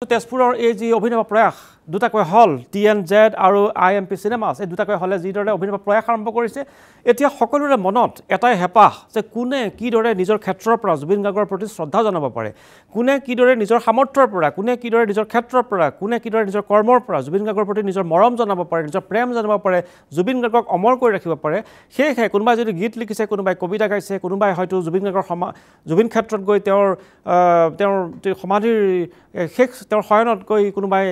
তেজপুৰৰ এই যি অভিনৱ প্ৰয়াস দুটাকৈ হল TNZ আৰু IMP চিনেমাছ এই দুটাকৈ হলে যিদৰে অভিনৱ প্ৰয়াস আৰম্ভ কৰিছে এতিয়া সকলোৰে মনত এটাই হেপাহ যে কোনে কিদৰে নিজৰ ক্ষেত্ৰৰ পৰা জুবিন গাৰ্গৰ প্ৰতি শ্ৰদ্ধা জনাব পাৰে কোনে কিদৰে নিজৰ সামৰ্থ্যৰ পৰা কোনে কিদৰে নিজৰ ক্ষেত্ৰৰ পৰা কোনে কিদৰে নিজৰ কৰ্মৰ পৰা জুবিন গাৰ্গৰ প্ৰতি নিজৰ মৰম জনাব পাৰে নিজৰ প্ৰেম জনাব পাৰে জুবিন গাৰ্গক অমৰ কৰি ৰাখিব পাৰে সেয়ে কোনোবাই যদি গীত লিখিছে কোনোবাই কবিতা গাইছে কোনোবাই হয়তো জুবিন গাৰ্গৰ জুবিন ক্ষেত্ৰত গৈ তেওঁৰ সমাধিৰ শেষ তেওঁৰ শয়নত গৈ কোনোবাই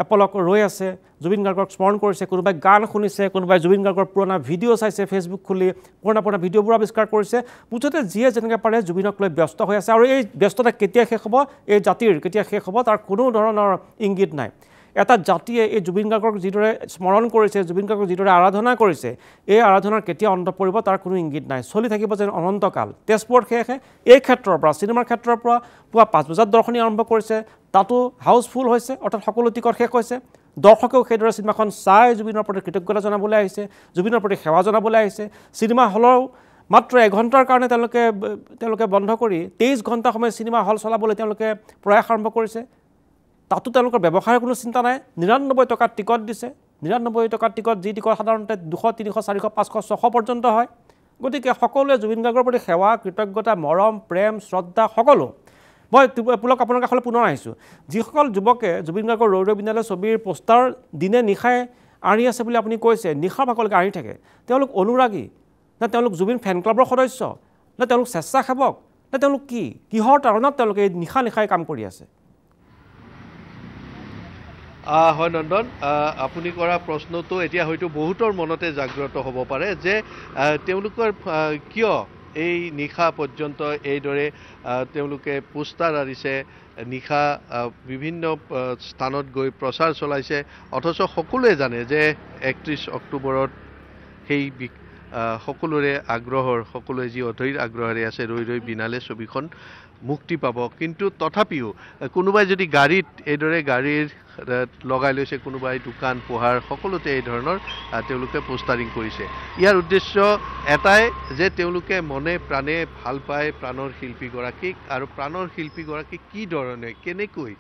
এপলক ৰৈ আছে জুবিন গাৰ্গক স্মৰণ কৰিছে কোনোবাই গান শুনিছে কোনোবাই জুবিন গাৰ্গৰ পুৰণা ভিডিঅ' চাইছে ফেচবুক খুলি পুৰণা ভিডিঅ'বোৰ আৱিষ্কাৰ কৰিছে মুঠতে যিয়ে যেনেকৈ পাৰে জুবিনক লৈ ব্যস্ত হৈ আছে আৰু এই ব্যস্ততা কেতিয়া শেষ হ'ব এই জাতিৰ কেতিয়া শেষ হ'ব তাৰ কোনো ধৰণৰ ইংগিত নাই এটা জাতিয়ে এই জুবিন গাৰ্গক যিদৰে স্মৰণ কৰিছে জুবিন গাৰ্গক যিদৰে আৰাধনা কৰিছে এই আৰাধনাৰ কেতিয়া অন্ত পৰিব তাৰ কোনো ইংগিত নাই চলি থাকিব যেন অনন্তকাল তেজপুৰত শেষে এই ক্ষেত্ৰৰ পৰা চিনেমাৰ ক্ষেত্ৰৰ পৰা পুৱা 5 বজাত দৰ্শনী আৰম্ভ কৰিছে তাতো হাউচফুল হৈছে অৰ্থাৎ সকলো টিকট শেষ হৈছে দৰ্শকেও সেইদৰে চিনেমাখন চাই জুবিনৰ প্ৰতি কৃতজ্ঞতা জনাবলৈ আহিছে জুবিনৰ প্ৰতি সেৱা জনাবলৈ আহিছে চিনেমা হলৰ মাত্ৰ 1 ঘণ্টাৰ কাৰণে তেওঁলোকে বন্ধ কৰি 23 ঘণ্টা সময় চিনেমা হল চলাবলৈ তেওঁলোকে প্ৰয়াস আৰম্ভ কৰিছে তাতো তেওঁলোকৰ ব্যৱসায়ৰ কোনো চিন্তা নাই 99 টকাৰ টিকট দিছে 99 টকাৰ টিকট যি টিকট সাধাৰণতে 200 300 400 500 600 পৰ্যন্ত হয় গতিকে সকলোৱে জুবিন গাৰ্গৰ প্ৰতি সেৱা কৃতজ্ঞতা মৰম প্ৰেম শ্ৰদ্ধা সকলো মই পুলক আপোনাৰ কাষলৈ পুনৰ আহিছোঁ যিসকল যুৱকে জুবিন গাৰ্গৰ ৰৈ ৰৈ বিনালে ছবিৰ পোষ্টাৰ দিনে নিশাই আঁৰি আছে বুলি আপুনি কৈছে নিশাৰ ভাগলৈকে আঁৰি থাকে তেওঁলোক অনুৰাগী নে তেওঁলোক জুবিন ফেন ক্লাবৰ সদস্য নে তেওঁলোক স্বেচ্ছাসেৱক নে তেওঁলোক কিহৰ তাৰণত তেওঁলোকে নিশা নিশাই কাম কৰি আছে হয় নন্দন আপুনি কৰা প্ৰশ্নটো এতিয়া হয়তো বহুতৰ মনতে জাগ্ৰত হ'ব পাৰে যে তেওঁলোকৰ কিয় এই নিশা পৰ্যন্ত এইদৰে তেওঁলোকে পোষ্টাৰ আঁৰিছে নিশা বিভিন্ন স্থানত গৈ প্ৰচাৰ চলাইছে অথচ সকলোৱে জানে যে 31 অক্টোবৰত সেই সকলোৰে আগ্ৰহৰ সকলোৱে যি অধৈৰ আগ্ৰহেৰে আছে ৰৈ ৰৈ বিনালে ছবিখন মুক্তি পাব কিন্তু তথাপিও কোনোবাই যদি গাড়ীত এইদৰে গাড়ীৰ লগাই লৈছে কোনোবাই দোকান পোহাৰ সকলোতে এই ধৰণৰ তেওঁলোকে পোষ্টাৰিং কৰিছে ইয়াৰ উদ্দেশ্য এটাই যে তেওঁলোকে মনে প্ৰাণে ভাল পায় প্ৰাণৰ শিল্পীগৰাকীক আৰু প্ৰাণৰ শিল্পীগৰাকীক কি ধৰণে কেনেকৈ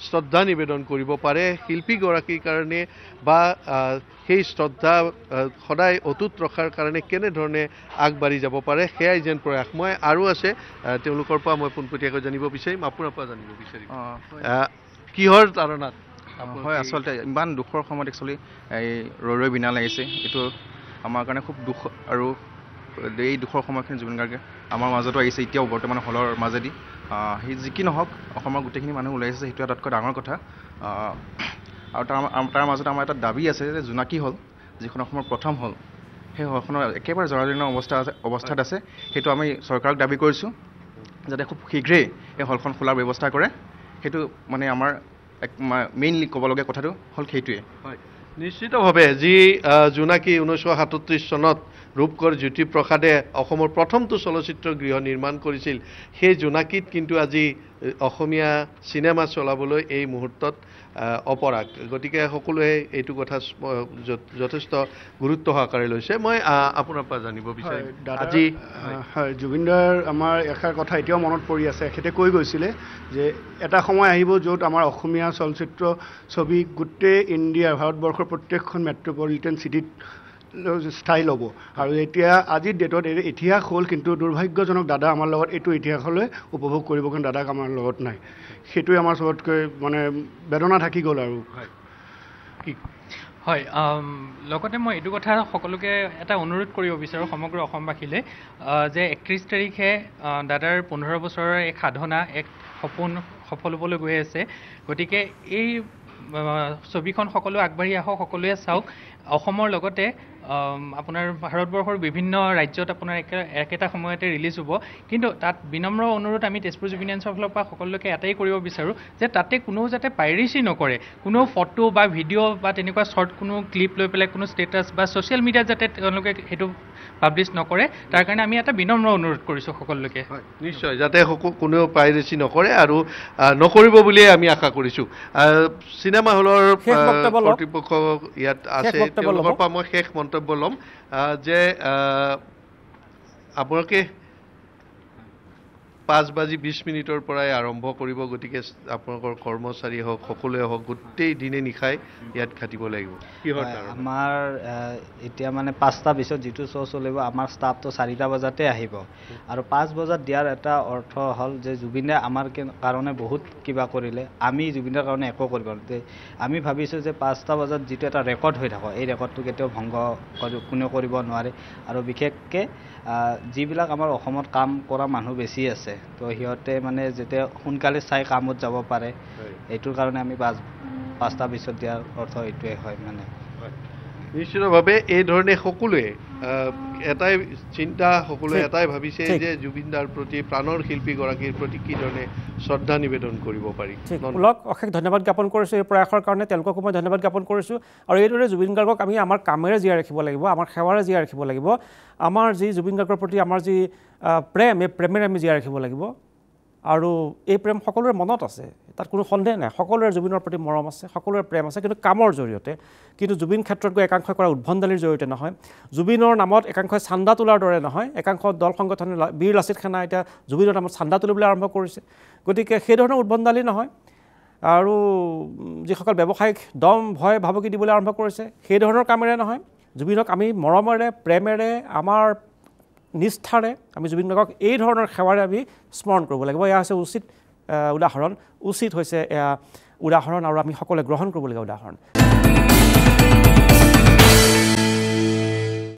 শ্ৰদ্ধা নিবেদন কৰিব পাৰে শিল্পীগৰাকীৰ কাৰণে বা সেই শ্ৰদ্ধা সদায় অটুট ৰখাৰ কাৰণে কেনেধৰণে আগবাঢ়ি যাব পাৰে সেয়াই যেন প্ৰয়াস মই আৰু আছে তেওঁলোকৰ পৰা মই পোনপটীয়াকৈ জানিব বিচাৰিম আপোনাৰ পৰা জানিব বিচাৰিম কিহৰ তাৰণাত হয় আচলতে ইমান দুখৰ সময়ত একচুৱেলি এই ৰৈ ৰৈ বিনালে আহিছে এইটো আমাৰ কাৰণে খুব দুখ আৰু এই দুখৰ সময়খিনি জুবিন গাৰ্গে আমাৰ মাজতো আহিছে এতিয়াও বৰ্তমান হলৰ মাজেদি সেই যি কি নহওক অসমৰ গোটেইখিনি মানুহ ওলাই আহিছে সেইটো আটাইতকৈ ডাঙৰ কথা আৰু তাৰ মাজত আমাৰ এটা দাবী আছে যে জোনাকী হল যিখন অসমৰ প্ৰথম হল সেই হলখনৰ একেবাৰে জৰাজীৰ্ণ অৱস্থাত আছে সেইটো আমি চৰকাৰক দাবী কৰিছোঁ যাতে খুব শীঘ্ৰেই এই হলখন খোলাৰ ব্যৱস্থা কৰে সেইটো মানে আমাৰ মেইনলি ক'বলগীয়া কথাটো হ'ল সেইটোৱে হয় নিশ্চিতভাৱে যি জোনাকী 1937 চনত ৰূপকৰ জ্যোতিপ্ৰসাদে অসমৰ প্ৰথমটো চলচ্চিত্ৰ গৃহ নিৰ্মাণ কৰিছিল সেই জোনাকীত কিন্তু আজি অসমীয়া চিনেমা চলাবলৈ এই মুহূৰ্তত অপৰাগ গতিকে সকলোৱে এইটো কথা যথেষ্ট গুৰুত্ব সহকাৰে লৈছে মই আপোনাৰ পৰা জানিব বিচাৰিম আজি হয় জুবিনদাৰ আমাৰ এষাৰ কথা এতিয়াও মনত পৰি আছে এখেতে কৈ গৈছিলে যে এটা সময় আহিব য'ত আমাৰ অসমীয়া চলচ্চিত্ৰ ছবি গোটেই ইণ্ডিয়াৰ ভাৰতবৰ্ষৰ প্ৰত্যেকখন মেট্ৰপলিটেন চিটিত স্থায়ী ল'ব আৰু এতিয়া আজিৰ ডেটত ইতিহাস হ'ল কিন্তু দুৰ্ভাগ্যজনক দাদা আমাৰ লগত এইটো ইতিহাসলৈ উপভোগ কৰিব কিন্তু দাদাক আমাৰ লগত নাই সেইটোৱে আমাৰ চবতকৈ মানে বেদনা থাকি গ'ল আৰু হয় লগতে মই এইটো কথা সকলোকে এটা অনুৰোধ কৰিব বিচাৰোঁ সমগ্ৰ অসমবাসীলৈ যে 31 তাৰিখে দাদাৰ 15 বছৰৰ এক সাধনা এক সপোন সফল হ'বলৈ গৈ আছে গতিকে এই ছবিখন সকলো আগবাঢ়ি আহক সকলোৱে চাওক অসমৰ লগতে আপোনাৰ ভাৰতবৰ্ষৰ বিভিন্ন ৰাজ্যত আপোনাৰ একেটা সময়তে ৰিলিজ হ'ব কিন্তু তাত বিনম্ৰ অনুৰোধ আমি তেজপুৰ জুবিনিয়ানছৰ ফালৰ পৰা সকলোকে এটাই কৰিব বিচাৰোঁ যে তাতে কোনো যাতে পাইৰেচি নকৰে কোনো ফটো বা ভিডিঅ' বা তেনেকুৱা শ্বৰ্ট কোনো ক্লিপ লৈ পেলাই কোনো ষ্টেটাছ বা ছ'চিয়েল মিডিয়াত যাতে তেওঁলোকে সেইটো পাব্লিছ নকৰে তাৰ কাৰণে আমি এটা বিনম্ৰ অনুৰোধ কৰিছোঁ সকলোকে নিশ্চয় যাতে কোনেও পাইৰেচি নকৰে আৰু নকৰিব বুলিয়ে আমি আশা কৰিছোঁ চিনেমা হলৰ কৰ্তৃপক্ষ ইয়াত আছে তেওঁলোকৰ পৰা মই শেষ মন্তব্য ল'ম যে আপোনালোকে 5:20 পৰাই আৰম্ভ কৰিব গতিকে আপোনালোকৰ কৰ্মচাৰী হওক সকলোৱে হওক গোটেই দিনে নিশাই ইয়াত খাটিব লাগিব কিহৰ কাৰণে আমাৰ এতিয়া মানে 5টা পিছত যিটো শ্ব' চলিব আমাৰ ষ্টাফটো 4টা বজাতে আহিব আৰু 5 বজাত দিয়াৰ এটা অৰ্থ হ'ল যে জুবিনে আমাৰ কাৰণে বহুত কিবা কৰিলে আমি জুবিনৰ কাৰণে একো কৰিব নোৱাৰোঁ আমি ভাবিছোঁ যে 5টা বজাত যিটো এটা ৰেকৰ্ড হৈ থাকে এই ৰেকৰ্ডটো কেতিয়াও ভংগ কোনেও কৰিব নোৱাৰে আৰু বিশেষকৈ যিবিলাক আমাৰ অসমত কাম কৰা মানুহ বেছি আছে তো সিহঁতে মানে যেতিয়া সোনকালে চাই কামত যাব পাৰে এইটোৰ কাৰণে আমি 5টা পিছত দিয়াৰ অৰ্থ এইটোৱে হয় মানে নিশ্চিতভাৱে এই ধৰণে সকলোৱে এটাই চিন্তা সকলোৱে এটাই ভাবিছে যে জুবিনদাৰ প্ৰতি প্ৰাণৰ শিল্পীগৰাকীৰ প্ৰতি কি ধৰণে শ্ৰদ্ধা নিবেদন কৰিব পাৰি পুলক অশেষ ধন্যবাদ জ্ঞাপন কৰিছোঁ এই প্ৰয়াসৰ কাৰণে তেওঁলোককো মই ধন্যবাদ জ্ঞাপন কৰিছোঁ আৰু এইদৰে জুবিন গাৰ্গক আমি আমাৰ কামেৰে জীয়াই ৰাখিব লাগিব আমাৰ সেৱাৰে জীয়াই ৰাখিব লাগিব আমাৰ যি জুবিন গাৰ্গৰ প্ৰতি আমাৰ যি প্ৰেম এই প্ৰেমেৰে আমি জীয়াই ৰাখিব লাগিব আৰু এই প্ৰেম সকলোৰে মনত আছে তাত কোনো সন্দেহ নাই সকলোৰে জুবিনৰ প্ৰতি মৰম আছে সকলোৰে প্ৰেম আছে কিন্তু কামৰ জৰিয়তে কিন্তু জুবিন ক্ষেত্ৰত গৈ একাংশই কৰা উদ্ভণ্ডালিৰ জৰিয়তে নহয় জুবিনৰ নামত একাংশই চান্দা তোলাৰ দৰে নহয় একাংশ দল সংগঠনে বীৰ লাচিত সেনা এতিয়া জুবিনৰ নামত চান্দা তুলিবলৈ আৰম্ভ কৰিছে গতিকে সেই ধৰণৰ উদ্ভণ্ডালি নহয় আৰু যিসকল ব্যৱসায়িক দম ভয় ভাবুকি দিবলৈ আৰম্ভ কৰিছে সেই ধৰণৰ কামেৰে নহয় জুবিনক আমি মৰমেৰে প্ৰেমেৰে আমাৰ নিষ্ঠাৰে আমি জুবিন গাৰ্গক এই ধৰণৰ সেৱাৰে আমি স্মৰণ কৰিব লাগিব এয়া হৈছে উচিত উদাহৰণ উচিত হৈছে এয়া উদাহৰণ আৰু আমি সকলোৱে গ্ৰহণ কৰিবলগীয়া উদাহৰণ